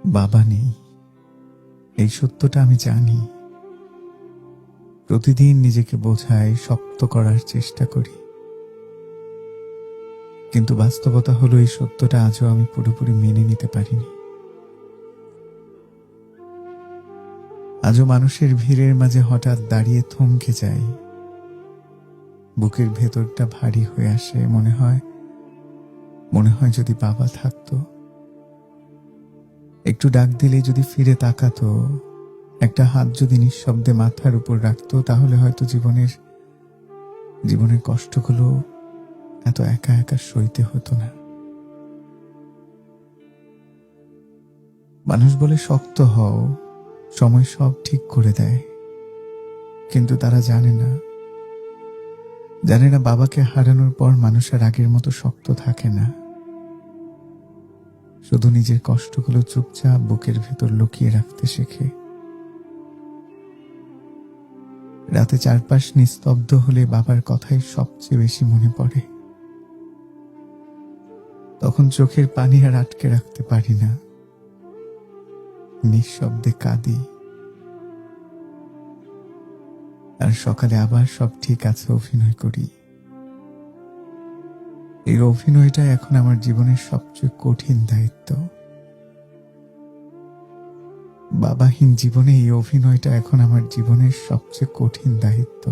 বাবা নেই, এই সত্যটা আমি জানি। প্রতিদিন নিজেকে বোঝাই, শক্ত করার চেষ্টা করি, কিন্তু বাস্তবতা হলো এই সত্যটা আজও আমি পুরোপুরি মেনে নিতে পারিনি। আজও মানুষের ভিড়ের মাঝে হঠাৎ দাঁড়িয়ে থমকে যাই, বুকের ভেতরটা ভারী হয়ে আসে। মনে হয় যদি বাবা থাকতো, একটু ডাক দিলে যদি ফিরে তাকাতো, একটা হাত যদি নিঃশব্দে মাথার উপর রাখতো, তাহলে হয়তো জীবনের কষ্টগুলো এত একা একা সইতে হতো না। মানুষ বলে শক্ত হও, সময় সব ঠিক করে দেয়, কিন্তু তারা জানে না বাবাকে হারানোর পর মানুষ আর আগের মতো শক্ত থাকে না। শুধু নিজের কষ্টগুলো চুপচাপ বুকের ভেতর লুকিয়ে রাখতে শেখে। রাতে চারপাশ নিস্তব্ধ হলে বাবার কথাই সবচেয়ে বেশি মনে পড়ে। তখন চোখের পানি আর আটকে রাখতে পারি না, নিঃশব্দে কাঁদি। আর সকালে আবার সব ঠিক আছে অভিনয় করি। এই অভিনয়টা এখন আমার জীবনের সবচেয়ে কঠিন দায়িত্ব। বাবাহীন জীবনে এই অভিনয়টা এখন আমার জীবনের সবচেয়ে কঠিন দায়িত্ব।